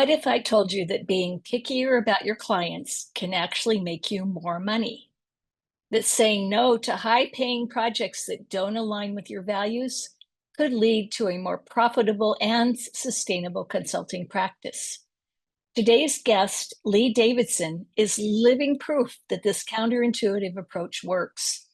What if I told you that being pickier about your clients can actually make you more money? That saying no to high paying projects that don't align with your values could lead to a more profitable and sustainable consulting practice. Today's guest, Lee Davidson, is living proof that this counterintuitive approach works.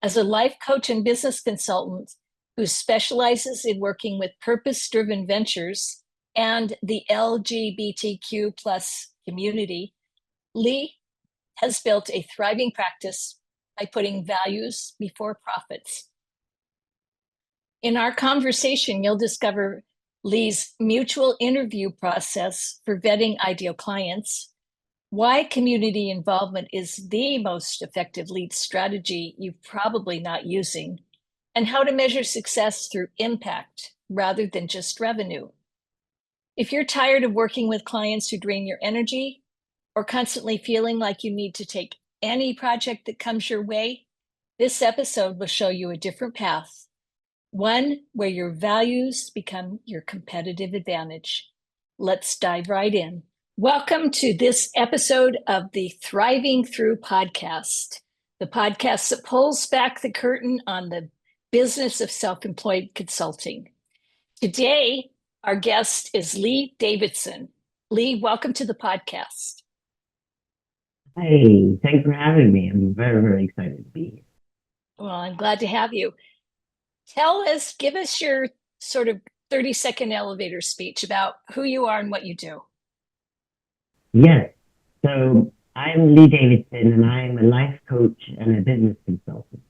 As a life coach and business consultant who specializes in working with purpose-driven ventures and the LGBTQ plus community, Lee has built a thriving practice by putting values before profits. In our conversation, you'll discover Lee's mutual interview process for vetting ideal clients, why community involvement is the most effective lead strategy you're probably not using, and how to measure success through impact rather than just revenue. If you're tired of working with clients who drain your energy or constantly feeling like you need to take any project that comes your way, this episode will show you a different path, one where your values become your competitive advantage. Let's dive right in. Welcome to this episode of the Thriving Through podcast, the podcast that pulls back the curtain on the business of self-employed consulting. Today, our guest is Lee Davidson. Lee, welcome to the podcast. Hey, thanks for having me. I'm very, very excited to be here. Well, I'm glad to have you. Give us your sort of 30-second elevator speech about who you are and what you do. Yes, so I'm Lee Davidson, and I'm a life coach and a business consultant.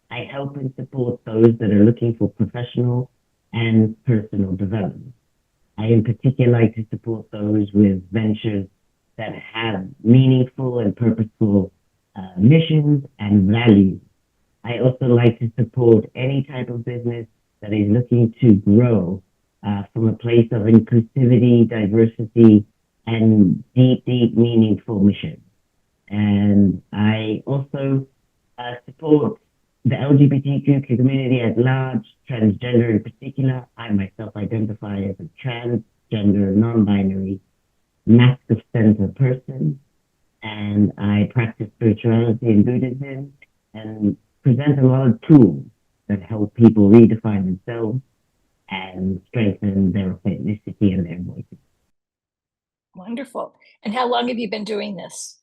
I help and support those that are looking for professional and personal development. I in particular like to support those with ventures that have meaningful and purposeful missions and values. I also like to support any type of business that is looking to grow from a place of inclusivity, diversity, and deep, deep, meaningful mission. And I also support the LGBTQ community at large, transgender in particular. I myself identify as a transgender, non-binary, mask of center person, and I practice spirituality and Buddhism and present a lot of tools that help people redefine themselves and strengthen their authenticity and their voices. Wonderful. And how long have you been doing this?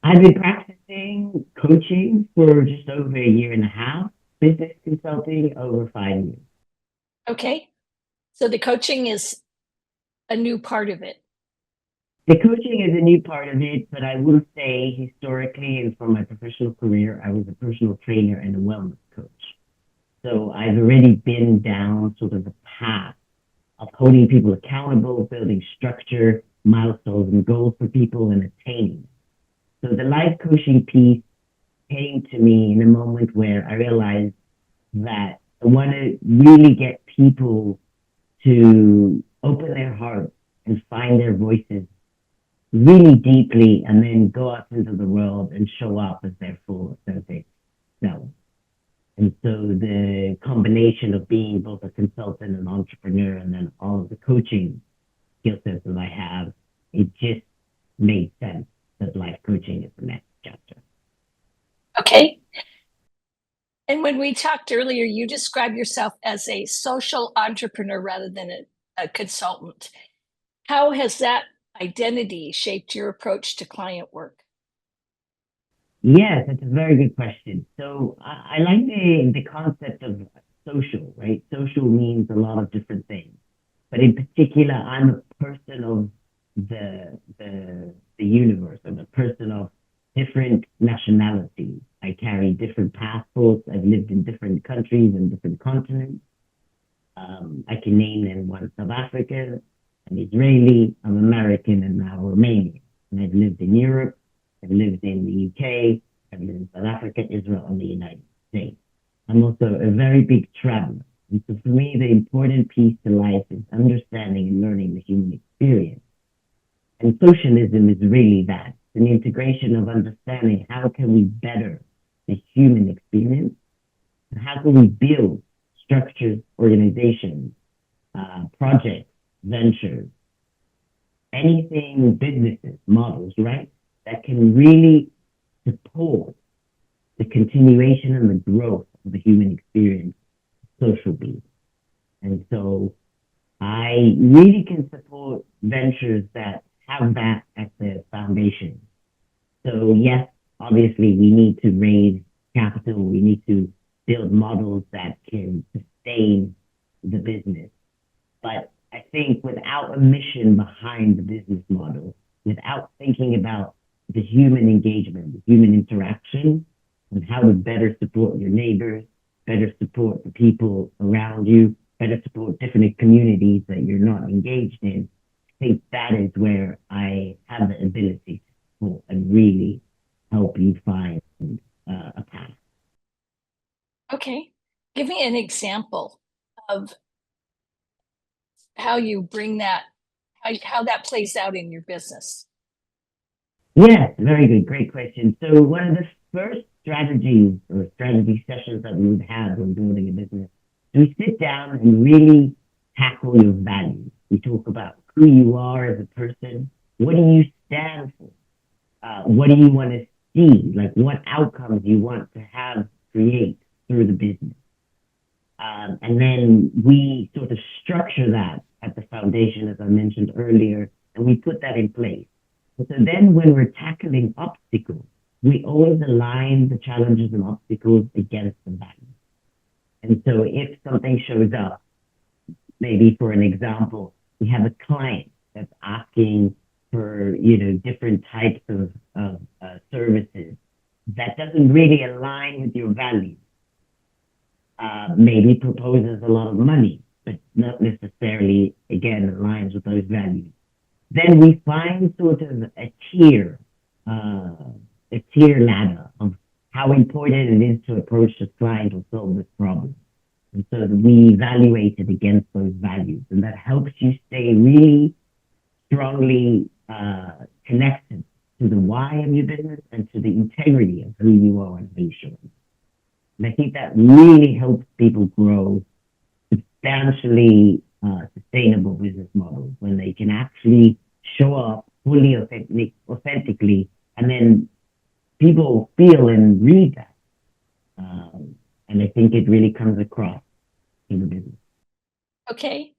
I've been practicing coaching for just over a year and a half, business consulting over 5 years. Okay. So the coaching is a new part of it. The coaching is a new part of it, but I will say historically and from my professional career, I was a personal trainer and a wellness coach. So I've already been down sort of the path of holding people accountable, building structure, milestones, and goals for people and attaining. So the life coaching piece came to me in a moment where I realized that I want to really get people to open their hearts and find their voices really deeply and then go out into the world and show up as their full authentic self. And so the combination of being both a consultant and entrepreneur and then all of the coaching skill sets that I have, it just made sense that life coaching is the next chapter. Okay. And when we talked earlier, you described yourself as a social entrepreneur rather than a consultant. How has that identity shaped your approach to client work? Yes, that's a very good question. So I like the concept of social, right? Social means a lot of different things. But in particular, I'm a person of the universe. I'm a person of different nationalities. I carry different passports. I've lived in different countries and different continents. I can name them: one South Africa, I'm Israeli, I'm American, and now Romanian. And I've lived in Europe, I've lived in the UK, I've lived in South Africa, Israel, and the United States. I'm also a very big traveler. And so for me, the important piece to life is understanding and learning the human experience. And socialism is really that. It's an integration of understanding how can we better the human experience and how can we build structures, organizations, projects, ventures anything businesses, models, right? That can really support the continuation and the growth of the human experience, social being. And so I really can support ventures that have that at the foundation. So yes, obviously we need to raise capital. We need to build models that can sustain the business. But I think without a mission behind the business model, without thinking about the human engagement, the human interaction, and how to better support your neighbors, better support the people around you, better support different communities that you're not engaged in, I think that is where I have the ability to support and really help you find a path. Okay. Give me an example of how you bring that, how that plays out in your business. Yes, very good. Great question. So one of the first strategies or strategy sessions that we would have when building a business, we sit down and really tackle your values. We talk about who you are as a person. What do you stand for? What do you want to see? Like what outcomes you want to have create through the business. And then we sort of structure that at the foundation, as I mentioned earlier, and we put that in place. So then when we're tackling obstacles, we always align the challenges and obstacles against the value. And so if something shows up, maybe for an example, we have a client that's asking for, different types of services that doesn't really align with your values. Maybe proposes a lot of money, but not necessarily, again, aligns with those values. Then we find sort of a tier ladder of how important it is to approach the client or solve this problem. And so we evaluate it against those values, and that helps you stay really strongly connected to the why of your business and to the integrity of who you are and who you show. And I think that really helps people grow substantially sustainable business models when they can actually show up fully authentically, and then people feel and read that. And I think it really comes across in the business. Okay.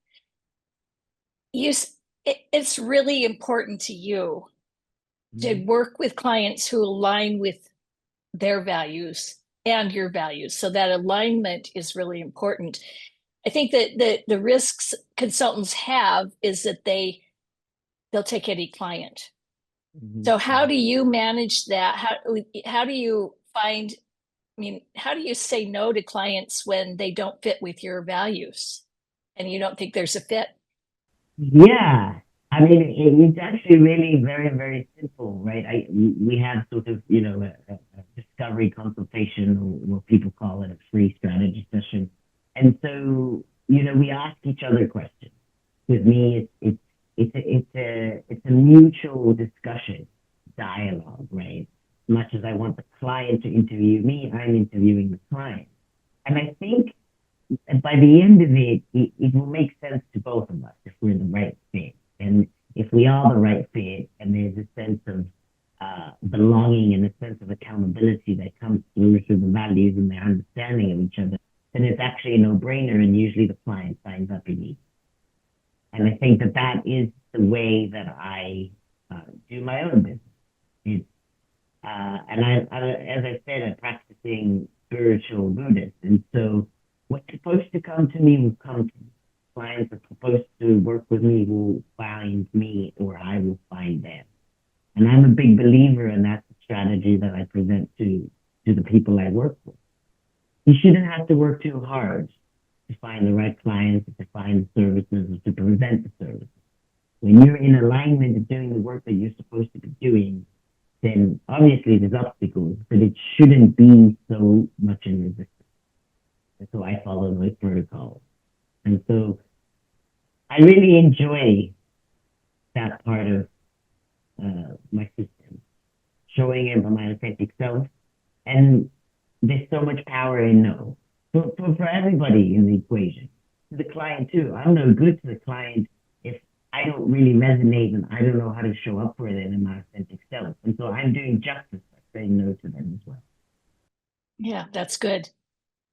It's really important to you to work with clients who align with their values and your values. So that alignment is really important. I think that the risks consultants have is that they'll take any client. So how do you manage that? How do you find, how do you say no to clients when they don't fit with your values and you don't think there's a fit? Yeah, I mean, it's actually really very, very simple, right? We have sort of, a discovery consultation, or what people call it, a free strategy session. And so, we ask each other questions. With me, it's a mutual discussion, dialogue, right? As much as I want the client to interview me, I'm interviewing the client. And I think by the end of it will make sense to both of us if we're the right fit. And if we are the right fit and there's a sense of belonging and a sense of accountability that comes through the values and their understanding of each other, then it's actually a no-brainer, and usually the client signs up immediately. And I think that is the way that I do my own business. It's, and as I said, I'm practicing spiritual Buddhist. And so what's supposed to come to me will come to me. Clients that are supposed to work with me will find me, or I will find them. And I'm a big believer, and that's the strategy that I present to the people I work with. You shouldn't have to work too hard to find the right clients, to find the services, or to present the services. When you're in alignment and doing the work that you're supposed to be doing, then obviously there's obstacles, but it shouldn't be so much in resistance. And so I follow those protocols. And so I really enjoy that part of my system, showing up my authentic self. And there's so much power in no. For everybody in the equation. To the client too. I'm no good to the client if I don't really resonate and I don't know how to show up for them in my authentic self. And so I'm doing justice by saying no to them as well. Yeah, that's good.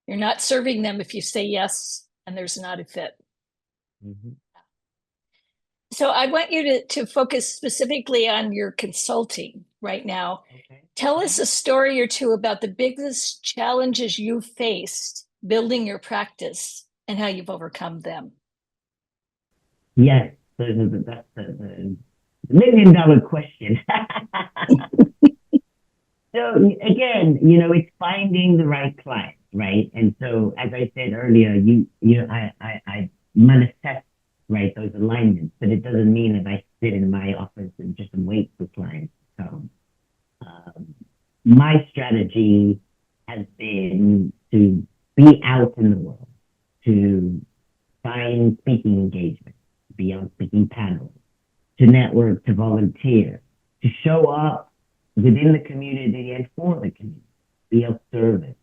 You're not serving them if you say yes and there's not a fit. Mm-hmm. So I want you to focus specifically on your consulting right now. Okay. Tell us a story or two about the biggest challenges you faced building your practice and how you've overcome them. Yes, so that's the $1 million question. So again, it's finding the right client, right? And so, as I said earlier, I manifest, right, those alignments, but it doesn't mean that I sit in my office and just wait for clients to come. Um, my strategy has been to be out in the world, to find speaking engagements, be on speaking panels, to network, to volunteer, to show up within the community and for the community, be of service.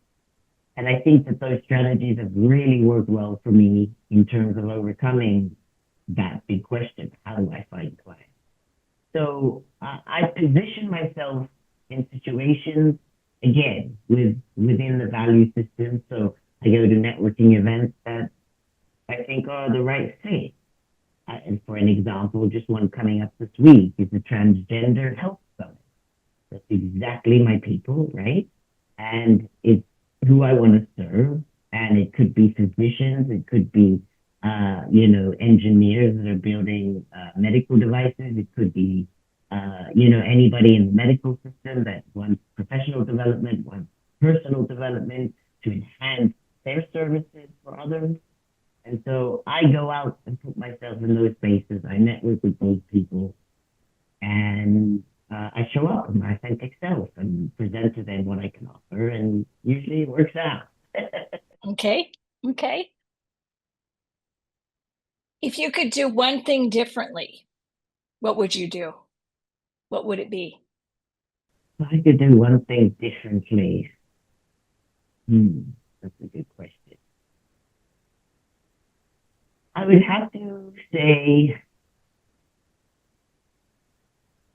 And I think that those strategies have really worked well for me in terms of overcoming that big question. How do I find clients? So I position myself in situations, again, within the value system. So I go to networking events that I think are the right fit. And for an example, just one coming up this week is the Transgender Health Summit. That's exactly my people, right? And it's who I want to serve. And it could be physicians, it could be, engineers that are building medical devices. It could be, anybody in the medical system that wants professional development, wants personal development to enhance their services for others. And so I go out and put myself in those spaces. I network with those people and I show up in my authentic self and present to them what I can offer. And usually it works out. Okay. Okay. If you could do one thing differently, what would you do? What would it be? If I could do one thing differently, that's a good question. I would have to say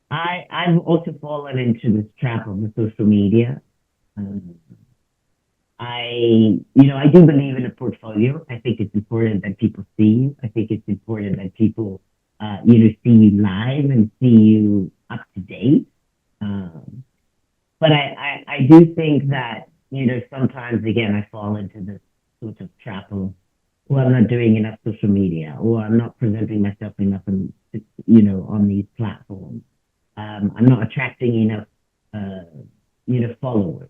I've also fallen into this trap of the social media. Um, I do believe in a portfolio. I think it's important that people see you. I think it's important that people, see you live and see you up to date. Um, but I do think that, sometimes again, I fall into this sort of trap of, well, I'm not doing enough social media or I'm not presenting myself enough on these platforms. I'm not attracting enough, followers.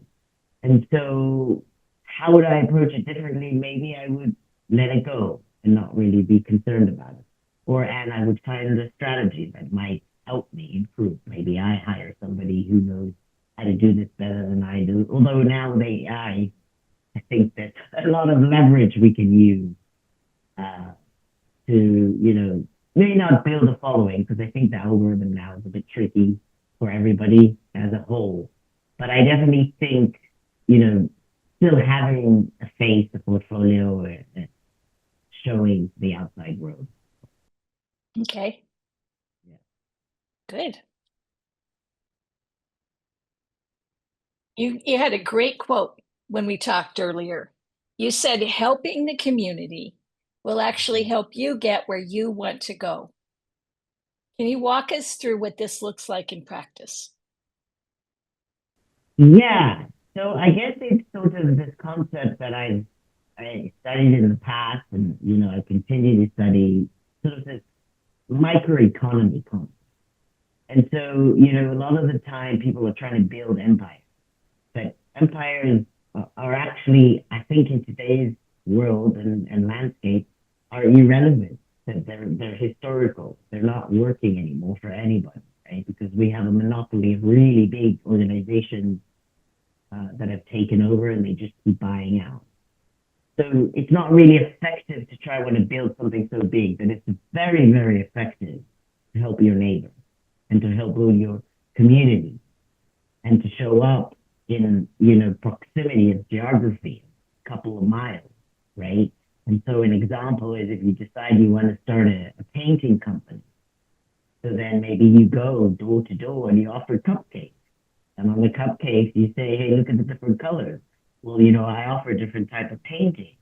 And so, how would I approach it differently? Maybe I would let it go and not really be concerned about it. And I would find a strategy that might help me improve. Maybe I hire somebody who knows how to do this better than I do. Although now with AI, I think there's a lot of leverage we can use uh, to, maybe not build a following because I think the algorithm now is a bit tricky for everybody as a whole. But I definitely think, still having a face, a portfolio, showing the outside world. Okay. Yeah. Good. You had a great quote when we talked earlier. You said helping the community will actually help you get where you want to go. Can you walk us through what this looks like in practice? Yeah. So I guess it's sort of this concept that I studied in the past, and I continue to study sort of this microeconomy concept. And so, a lot of the time people are trying to build empires, but empires are actually, I think, in today's world and landscape, are irrelevant. That they're historical. They're not working anymore for anybody, right? Because we have a monopoly of really big organizations that have taken over, and they just keep buying out. So it's not really effective to try to build something so big, but it's very, very effective to help your neighbor and to help build your community and to show up in, proximity of geography, a couple of miles, right? And so an example is if you decide you want to start a painting company, So then maybe you go door to door and you offer cupcakes. And on the cupcakes, you say, hey, look at the different colors. Well, I offer different type of painting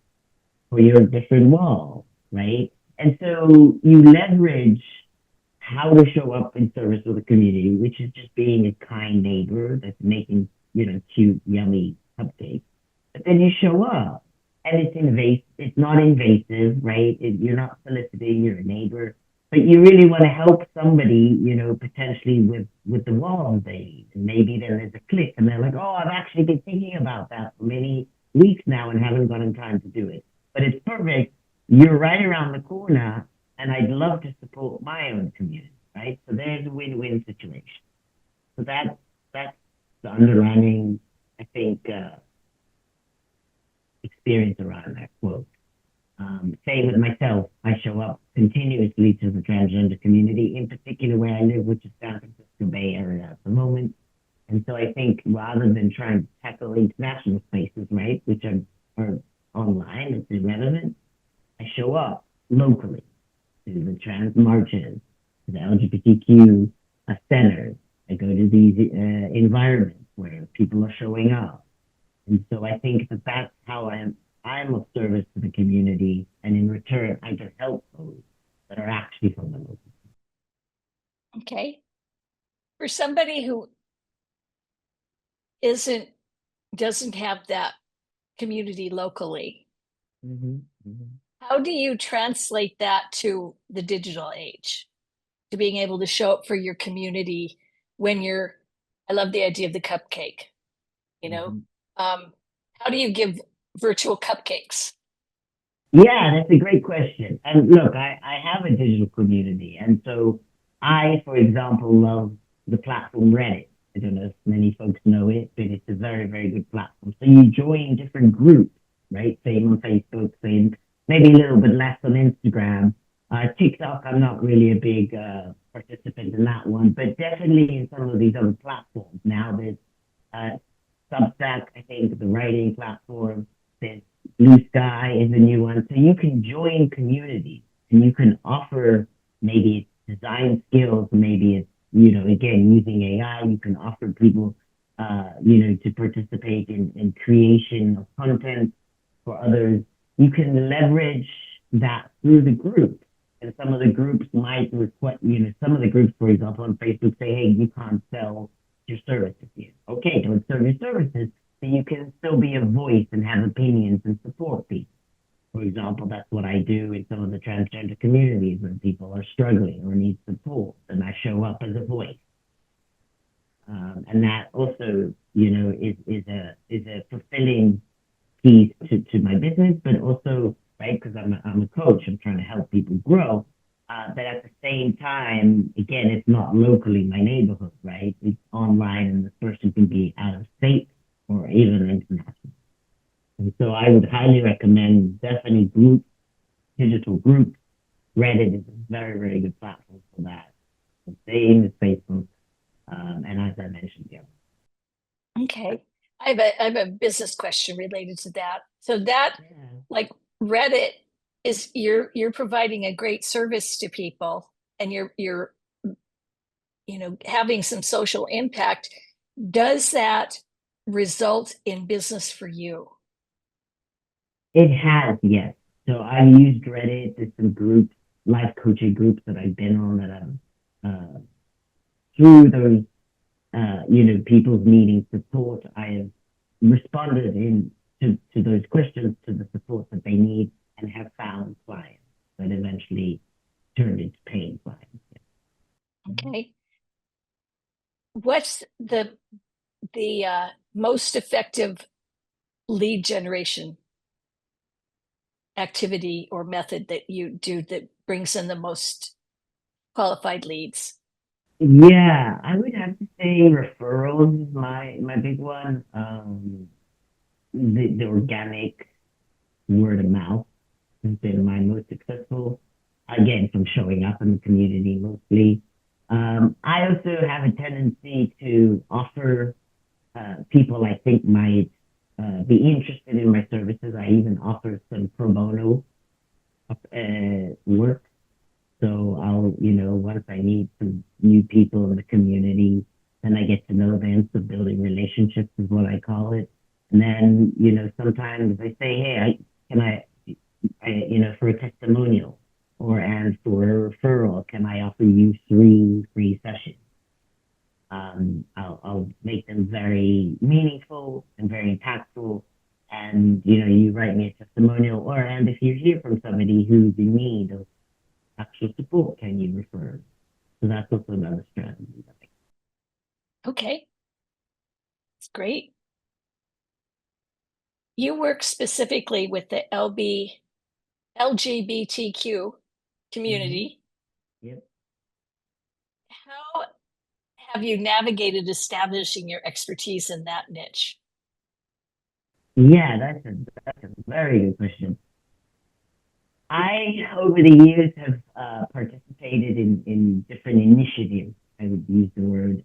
for your different wall, right? And so you leverage how to show up in service of the community, which is just being a kind neighbor that's making, cute, yummy cupcakes. But then you show up and it's not invasive, right? You're not soliciting, you're a neighbor, but you really want to help somebody, potentially with the wall they need. And maybe then there's a click and they're like, oh, I've actually been thinking about that for many weeks now and haven't gotten time to do it. But it's perfect. You're right around the corner and I'd love to support my own community, right? So there's a win-win situation. So that's the underlying, I think, experience around that quote. Same with myself, I show up continuously to the transgender community, in particular where I live, which is San Francisco Bay Area at the moment. And so I think rather than trying to tackle international spaces, right, which are online, it's irrelevant, I show up locally to the trans marches, to the LGBTQ centers. I go to these environments where people are showing up. And so I think that's how I'm of service to the community, and in return, I can help those that are actually from the local. Okay. For somebody who doesn't have that community locally, Mm-hmm, mm-hmm. how do you translate that to the digital age? To being able to show up for your community when I love the idea of the cupcake, you know? Mm-hmm. How do you give virtual cupcakes? Yeah, that's a great question. And look, I have a digital community. And so I, for example, love the platform Reddit. I don't know if many folks know it, but it's a very, very good platform. So you join different groups, right? Same on Facebook, same, maybe a little bit less on Instagram. TikTok, I'm not really a big participant in that one, but definitely in some of these other platforms. Now there's uh, Substack, I think, the writing platform. There's Blue Sky is a new one. So you can join communities and you can offer maybe it's design skills, maybe it's, again, using AI, you can offer people, to participate in creation of content for others. You can leverage that through the group. And some of the groups might request, some of the groups, for example, on Facebook say, hey, you can't sell your services here. Okay, don't sell your services, but you can still be a voice and have opinions and support people. For example, that's what I do in some of the transgender communities when people are struggling or need support, and I show up as a voice. And that also, is a fulfilling piece to my business, but also, right, because I'm a coach, I'm trying to help people grow. But at the same time, again, it's not locally my neighborhood, right? It's online, and this person can be out of state or even international. And so I would highly recommend definitely groups, digital groups. Reddit is a very, very good platform for that. The same as Facebook. And as I mentioned, yeah. Okay. I have a business question related to that. So that, Yeah. like, Reddit is you're providing a great service to people, and you're having some social impact. Does that result in business for you? It has, yes. So I've used Reddit. There's some groups, life coaching groups that I've been on that I've through those people's needing support. I have responded to those questions, to the support that they need, and have found clients that eventually turned into paying clients. Okay. What's the most effective lead generation activity or method that you do that brings in the most qualified leads? Yeah, I would have to say referrals is my big one. The organic word of mouth has been my most successful. Again, from showing up in the community mostly. I also have a tendency to offer people I think might be interested in my services. I even offer some pro bono work So once I meet some new people in the community, then I get to know them. So building relationships is what I call it. And then, sometimes I say, hey, can for a testimonial and for a referral, can I offer you 3 free sessions? I'll make them very meaningful and very impactful. And, you write me a testimonial, and if you hear from somebody who's in need of actual support, can you refer? So that's also another strategy. Okay. That's great. You work specifically with the LGBTQ community. Yep. How have you navigated establishing your expertise in that niche? Yeah, that's a very good question. I, over the years, have participated in different initiatives. I would use the word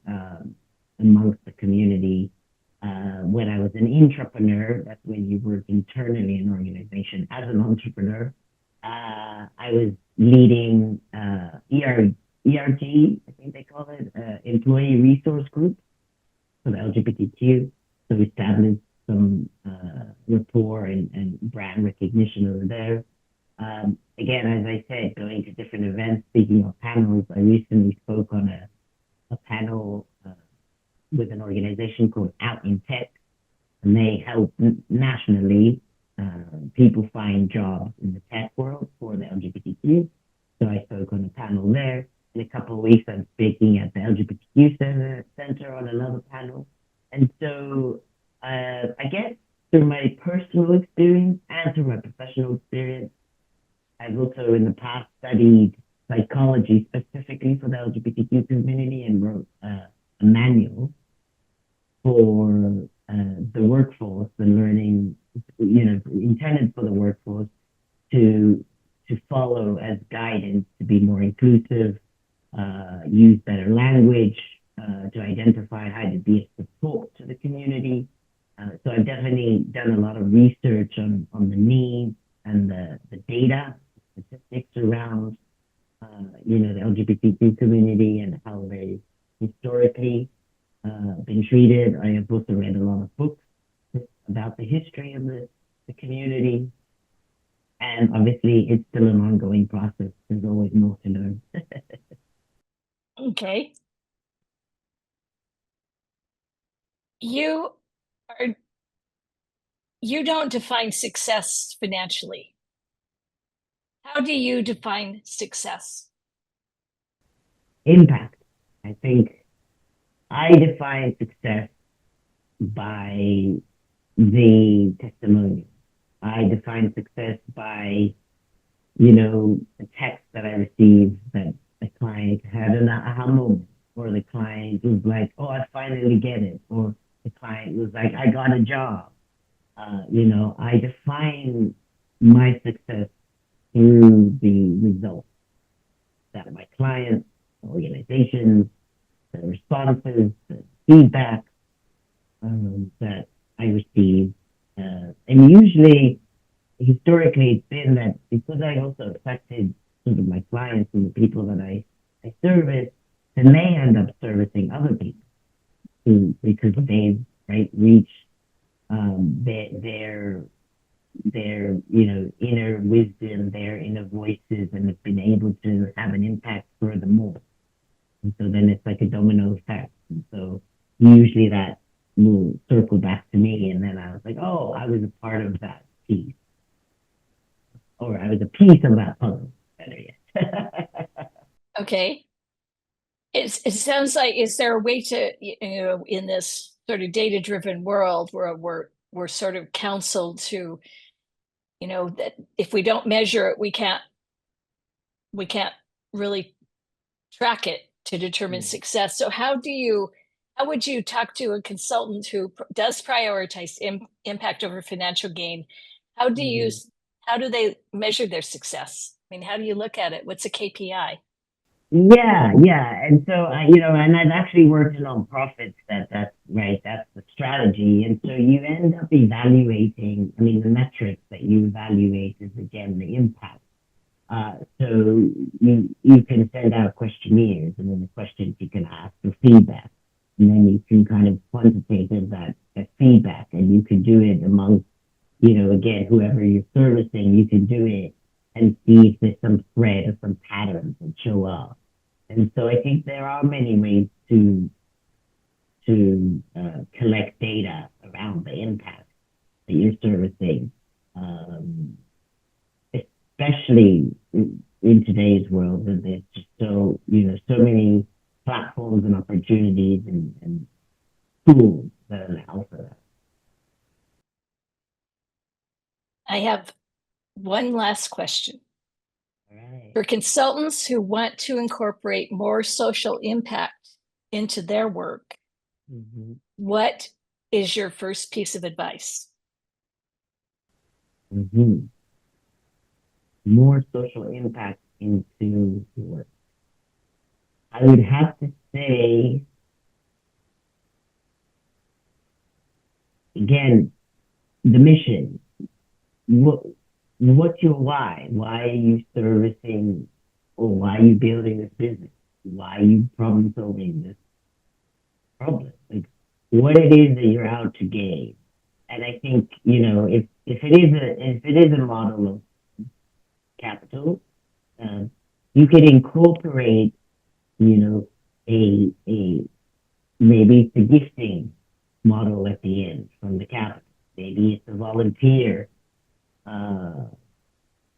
amongst the community. When I was an entrepreneur, that's when you work internally in an organization as an entrepreneur. I was leading ERG, I think they call it, Employee Resource Group for the LGBTQ. So we established some rapport and brand recognition over there. Again, as I said, going to different events, speaking of panels, I recently spoke on a panel with an organization called Out in Tech, and they help nationally people find jobs in the tech world for the LGBTQ. So I spoke on a panel there. In a couple of weeks, I'm speaking at the LGBTQ Center on another panel. And so I guess through my personal experience and through my professional experience, I've also in the past studied psychology specifically for the LGBTQ community and wrote a manual for the workforce, the learning, intended for the workforce to follow as guidance to be more inclusive, use better language, to identify how to be a support to the community. So I've definitely done a lot of research on the needs and the data, statistics around, the LGBTQ community and how they historically been treated. I have also read a lot of books about the history of the community. And obviously, it's still an ongoing process. There's always more to learn. Okay. You are you don't define success financially. How do you define success? Impact. I think I define success by the testimonial. I define success by, the text that I received that the client had an aha moment, or the client was like, oh, I finally get it, or the client was like, I got a job. I define my success through the results that my clients, organizations, the responses, the feedback that I receive. And usually, historically, it's been that because I also affected sort of my clients and the people that I service, then they end up servicing other people because they've reached their inner wisdom, their inner voices, and have been able to have an impact furthermore. And so then it's like a domino effect. And so usually that will circle back to me, and then I was like, oh, I was a part of that piece, or I was a piece of that puzzle. Better yet. Okay. It sounds like, is there a way to, in this sort of data-driven world where we're sort of counseled to, that if we don't measure it, we can't really track it to determine success. So how would you talk to a consultant who does prioritize impact over financial gain? How do you Mhm. how do they measure their success? I mean, how do you look at it? What's a KPI? Yeah, yeah. And so and I've actually worked in nonprofits that's right, that's the strategy. And so you end up evaluating, I mean, the metrics that you evaluate is again the impact. So you can send out questionnaires, and then the questions you can ask for feedback, and then you can kind of quantitate that feedback, and you can do it among, again, whoever you're servicing. You can do it and see if there's some thread or some patterns that show up. And so I think there are many ways to collect data around the impact that you're servicing, especially in today's world, that there's just so many platforms and opportunities and tools that allow for that. I have one last question. All right. For consultants who want to incorporate more social impact into their work, Mm-hmm. what is your first piece of advice? Mm-hmm. More social impact into work. I would have to say, again, the mission. What's your why? Why are you servicing, or why are you building this business? Why are you problem solving this problem? Like, what it is that you're out to gain. And I think, if it is a model of capital, you could incorporate, a maybe it's a gifting model at the end from the capital. Maybe it's a volunteer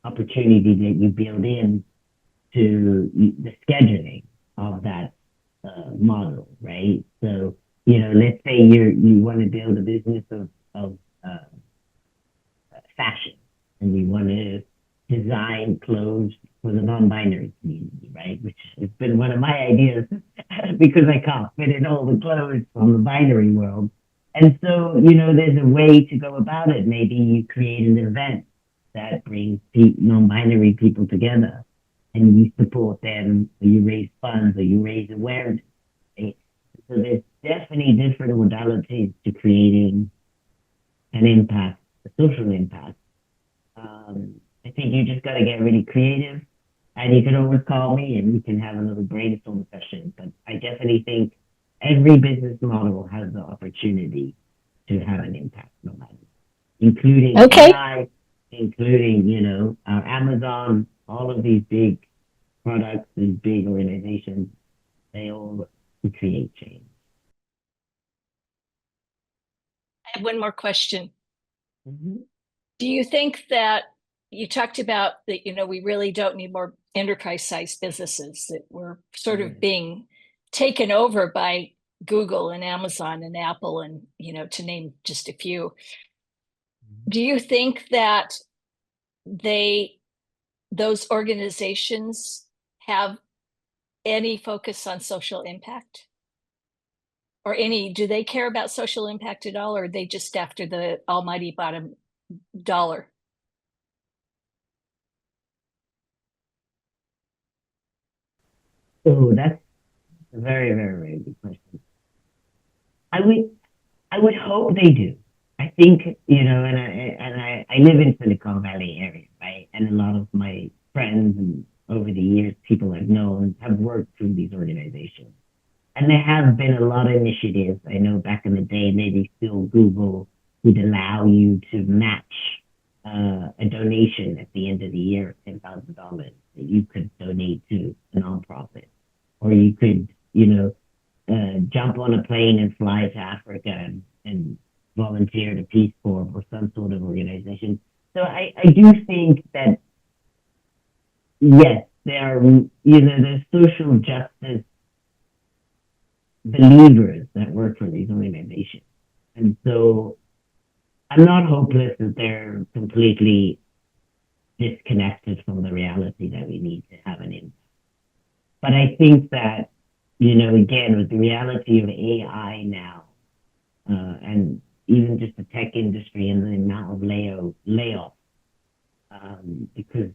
opportunity that you build in to the scheduling of that model, right? So, let's say you want to build a business of fashion, and you want to design clothes for the non-binary community, right? Which has been one of my ideas because I can't fit in all the clothes from the binary world. And so, there's a way to go about it. Maybe you create an event that brings non-binary people together, and you support them, or you raise funds, or you raise awareness. Right? So there's definitely different modalities to creating an impact, a social impact. I think you just got to get really creative, and you can always call me and we can have a little brainstorm session. But I definitely think every business model has the opportunity to have an impact, no matter, including Okay. AI, including, our Amazon, all of these big products, these big organizations, they all create change. I have one more question. Mm-hmm. Do you think that you talked about that, we really don't need more enterprise-sized businesses, that we're sort of being taken over by Google and Amazon and Apple and, to name just a few. Do you think that those organizations have any focus on social impact? Or do they care about social impact at all, or are they just after the almighty bottom dollar? So that's a very, very, very good question. I would I would hope they do. I think, and I live in Silicon Valley area, right? And a lot of my friends and over the years, people I've known have worked through these organizations. And there have been a lot of initiatives. I know back in the day, maybe still Google would allow you to match a donation at the end of the year, $10,000 that you could donate to a nonprofit, or you could, jump on a plane and fly to Africa and volunteer to Peace Corps or some sort of organization. So I do think that, yes, there are, there's social justice believers that work for these organizations. And so I'm not hopeless that they're completely disconnected from the reality that we need to have an impact. But I think that, again, with the reality of AI now, and even just the tech industry and the amount of layoffs, because,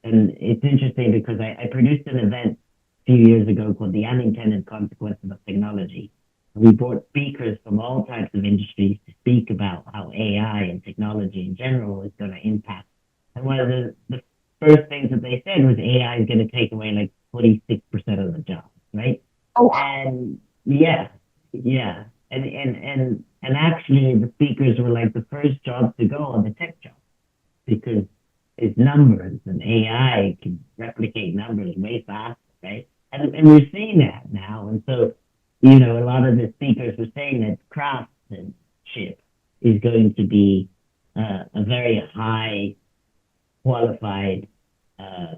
and it's interesting because I produced an event a few years ago called The Unintended Consequences of Technology. We brought speakers from all types of industries to speak about how AI and technology in general is going to impact. And one of the first things that they said was AI is going to take away like 46% of the jobs, right? Oh, And yeah, yeah. And actually the speakers were like the first jobs to go on the tech jobs because it's numbers and AI can replicate numbers way faster, right? And we're seeing that now. And so, a lot of the speakers were saying that craftsmanship is going to be a very high qualified uh,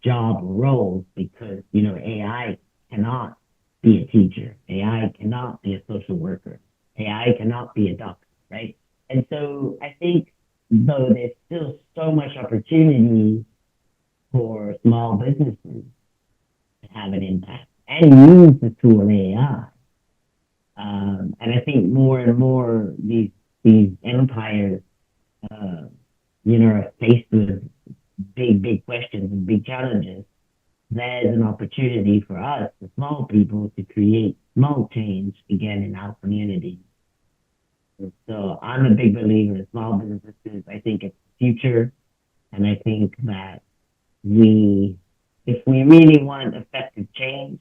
job roles because AI cannot be a teacher, AI cannot be a social worker, AI cannot be a doctor, right? And so I think though there's still so much opportunity for small businesses to have an impact and use the tool AI. And I think more and more these empires, uh, are faced with big questions and big challenges. There's an opportunity for us, the small people, to create small change again in our community. And so I'm a big believer in small businesses. I think it's the future, and I think that if we really want effective change,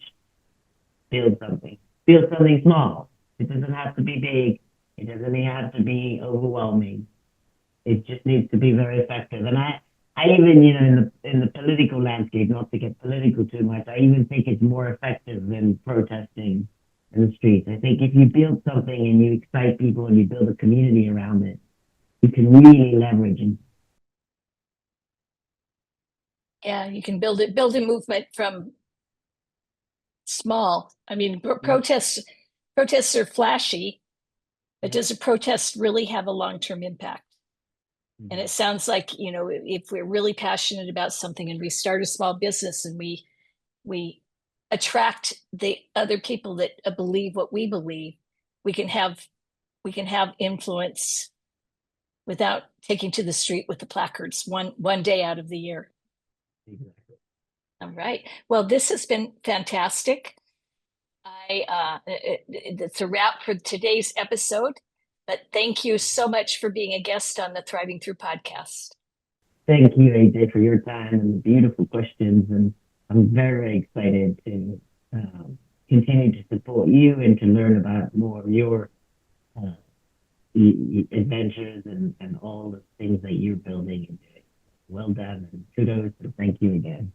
build something. Build something small. It doesn't have to be big. It doesn't have to be overwhelming. It just needs to be very effective. And I even, in the political landscape, not to get political too much, I even think it's more effective than protesting in the streets. I think if you build something and you excite people and you build a community around it, you can really leverage it. yeah, you can build a movement from small. I mean, protests are flashy, but does a protest really have a long-term impact? And it sounds like, if we're really passionate about something and we start a small business and we attract the other people that believe what we believe, we can have influence without taking to the street with the placards one day out of the year. Exactly. All right. Well, this has been fantastic. It's a wrap for today's episode, but thank you so much for being a guest on the Thriving Through podcast. Thank you, AJ, for your time and the beautiful questions. And I'm very excited to continue to support you and to learn about more of your uh, adventures and all the things that you're building and doing. Well done and kudos and thank you again.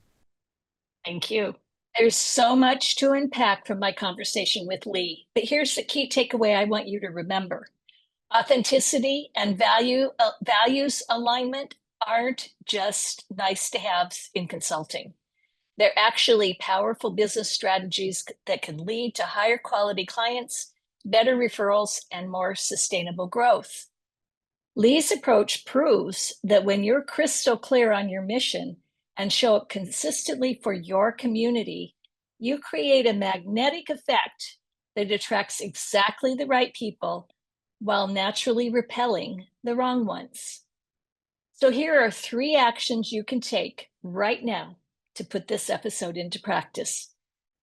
Thank you. There's so much to unpack from my conversation with Lee, but here's the key takeaway I want you to remember. Authenticity and values alignment aren't just nice to haves in consulting. They're actually powerful business strategies that can lead to higher quality clients, better referrals, and more sustainable growth. Lee's approach proves that when you're crystal clear on your mission and show up consistently for your community, you create a magnetic effect that attracts exactly the right people while naturally repelling the wrong ones. So here are 3 actions you can take right now to put this episode into practice.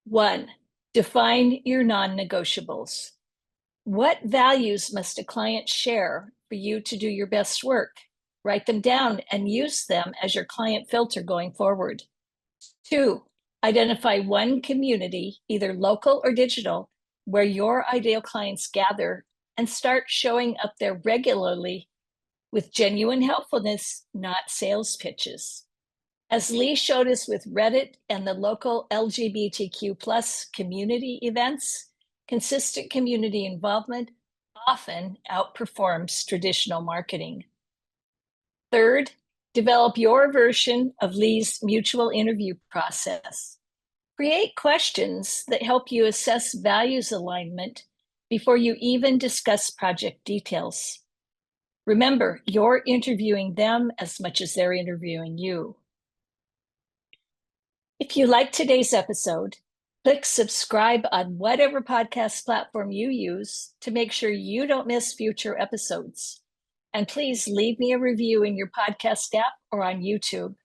1, define your non-negotiables. What values must a client share for you to do your best work? Write them down and use them as your client filter going forward. 2, identify one community, either local or digital, where your ideal clients gather and start showing up there regularly with genuine helpfulness, not sales pitches. As Lee showed us with Reddit and the local LGBTQ plus community events, consistent community involvement often outperforms traditional marketing. 3rd, develop your version of Lee's mutual interview process. Create questions that help you assess values alignment before you even discuss project details. Remember, you're interviewing them as much as they're interviewing you. If you like today's episode, click subscribe on whatever podcast platform you use to make sure you don't miss future episodes. And please leave me a review in your podcast app or on YouTube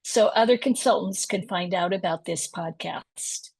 so other consultants can find out about this podcast.